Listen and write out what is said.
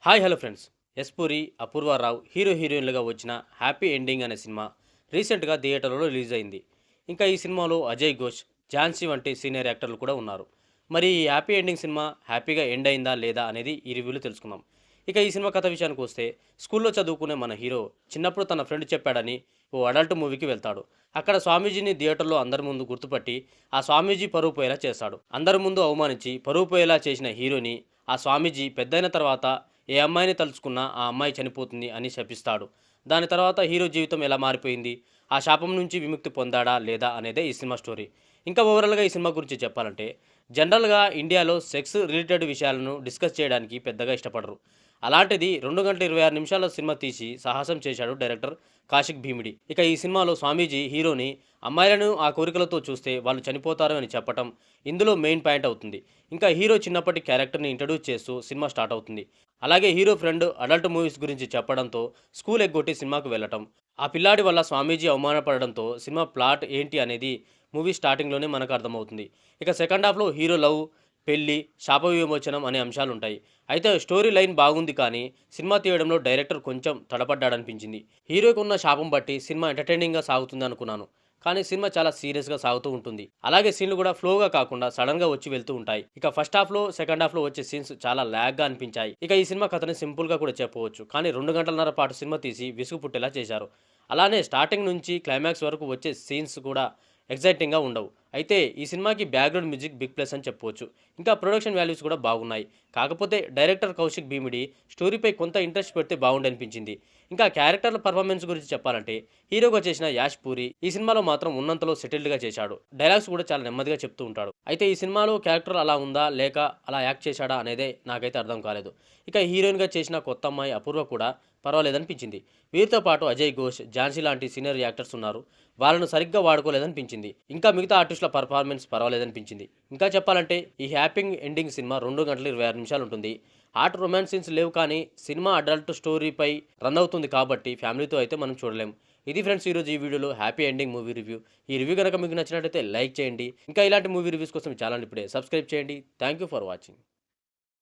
Hi hello friends. ఎస్పూరి, Apoorva Rao hero హీరోయిన్లుగా వచ్చిన హ్యాపీ ఎండింగ్ అనే సినిమా రీసెంట్గా థియేటర్లో రిలీజ్ అయింది. ఇంకా ఈ సినిమాలో అజయ్ ఘోష్, ఝాన్సీ వంటి సీనియర్ యాక్టర్లు కూడా ఉన్నారు. మరి ఈ హ్యాపీ ఎండింగ్ సినిమా హ్యాపీగా ఎండ్ అయిందా లేదా అనేది ఈ రివ్యూలో తెలుసుకుందాం. ఇక ఈ సినిమా కథ విషయానికి వస్తే, స్కూల్లో చదువుకునే మన హీరో చిన్నప్పుడు తన ఫ్రెండ్ చెప్పాడని ఓ అడల్ట్ మూవీకి వెళ్తాడు. అక్కడ స్వామీజీని థియేటర్లో అందరి ముందు గుర్తుపట్టి ఆ స్వామీజీ పరువు పోయేలా చేస్తాడు. అందరి ముందు అవమానించి పరువు పోయేలా చేసిన హీరోని ఆ స్వామీజీ పెద్దయిన తర్వాత ఏ అమ్మాయిని తలుచుకున్నా ఆ అమ్మాయి చనిపోతుంది అని శపిస్తాడు. దాని తర్వాత హీరో జీవితం ఎలా మారిపోయింది, ఆ శాపం నుంచి విముక్తి పొందాడా లేదా అనేదే ఈ సినిమా స్టోరీ. ఇంకా ఓవరాల్గా ఈ సినిమా గురించి చెప్పాలంటే, జనరల్గా ఇండియాలో సెక్స్ రిలేటెడ్ విషయాలను డిస్కస్ చేయడానికి పెద్దగా ఇష్టపడరు. అలాంటిది 2 గంటల 26 నిమిషాల సినిమా తీసి సాహసం చేశాడు డైరెక్టర్ కాశిక్ భీమిడి. ఇక ఈ సినిమాలో స్వామీజీ హీరోని అమ్మాయిలను ఆ కోరికలతో చూస్తే వాళ్ళు చనిపోతారు అని చెప్పటం ఇందులో మెయిన్ పాయింట్ అవుతుంది. ఇంకా హీరో చిన్నప్పటి క్యారెక్టర్ని ఇంట్రడ్యూస్ చేస్తూ సినిమా స్టార్ట్ అవుతుంది. అలాగే హీరో ఫ్రెండ్ అడల్ట్ మూవీస్ గురించి చెప్పడంతో స్కూల్ ఎగ్గొట్టి సినిమాకు వెళ్ళటం, ఆ పిల్లాడి వల్ల స్వామీజీ అవమానపడడంతో సినిమా ప్లాట్ ఏంటి అనేది మూవీ స్టార్టింగ్లోనే మనకు అర్థమవుతుంది. ఇక సెకండ్ హాఫ్లో హీరో లవ్, పెళ్లి, శాప విమోచనం అనే అంశాలుంటాయి. అయితే స్టోరీ లైన్ బాగుంది, కానీ సినిమా తీయడంలో డైరెక్టర్ కొంచెం తడపడ్డాడనిపించింది. హీరోకి ఉన్న శాపం బట్టి సినిమా ఎంటర్టైనింగ్గా సాగుతుంది అనుకున్నాను, కానీ సినిమా చాలా సీరియస్గా సాగుతూ ఉంటుంది. అలాగే సీన్లు కూడా ఫ్లోగా కాకుండా సడన్గా వచ్చి వెళ్తూ ఉంటాయి. ఇక ఫస్ట్ హాఫ్లో సెకండ్ హాఫ్లో వచ్చే సీన్స్ చాలా ల్యాగ్గా అనిపించాయి. ఇక ఈ సినిమా కథని సింపుల్గా కూడా చెప్పవచ్చు, కానీ 2 గంటలన్నర పాటు సినిమా తీసి విసుగు పుట్టేలా చేశారు. అలానే స్టార్టింగ్ నుంచి క్లైమాక్స్ వరకు వచ్చే సీన్స్ కూడా ఎగ్జైటింగ్గా ఉండవు. అయితే ఈ సినిమాకి బ్యాక్గ్రౌండ్ మ్యూజిక్ బిగ్ ప్లస్ అని చెప్పవచ్చు. ఇంకా ప్రొడక్షన్ వాల్యూస్ కూడా బాగున్నాయి. కాకపోతే డైరెక్టర్ కౌశిక్ భీమిడి స్టోరీపై కొంత ఇంట్రెస్ట్ పెడితే బాగుండనిపించింది. ఇంకా క్యారెక్టర్ల పర్ఫార్మెన్స్ గురించి చెప్పాలంటే, హీరోగా చేసిన యాష్ పూరి ఈ సినిమాలో మాత్రం ఉన్నంతలో సెటిల్డ్గా చేశాడు. డైలాగ్స్ కూడా చాలా నెమ్మదిగా చెప్తూ ఉంటాడు. అయితే ఈ సినిమాలో క్యారెక్టర్ అలా ఉందా లేక అలా యాక్ట్ చేశాడా అనేదే నాకైతే అర్థం కాలేదు. ఇక హీరోయిన్గా చేసిన కొత్త అమ్మాయి అపూర్వ కూడా పర్వాలేదనిపించింది. వీరితో పాటు అజయ్ ఘోష్, ఝాన్సీ లాంటి సీనియర్ యాక్టర్స్ ఉన్నారు. వాళ్ళను సరిగ్గా వాడుకోలేదనిపించింది. ఇంకా మిగతా ఆర్టిస్టుల పర్ఫార్మెన్స్ పర్వాలేదనిపించింది. ఇంకా చెప్పాలంటే ఈ హ్యాపీ ఎండింగ్ సినిమా 2 గంటల 26 నిమిషాలు ఉంటుంది. హాట్ రొమాన్స్ సీన్స్ లేవు, కానీ సినిమా అడల్ట్ స్టోరీపై రన్ అవుతుంది కాబట్టి ఫ్యామిలీతో అయితే మనం చూడలేం. ఇది ఫ్రెండ్స్ ఈరోజు ఈ వీడియోలో హ్యాపీ ఎండింగ్ మూవీ రివ్యూ. ఈ రివ్యూ కనుక మీకు నచ్చినట్లయితే లైక్ చేయండి. ఇంకా ఇలాంటి మూవీ రివ్యూస్ కోసం ఈ ఛానల్ ఇప్పుడే సబ్స్క్రైబ్ చేయండి. Thank you for watching.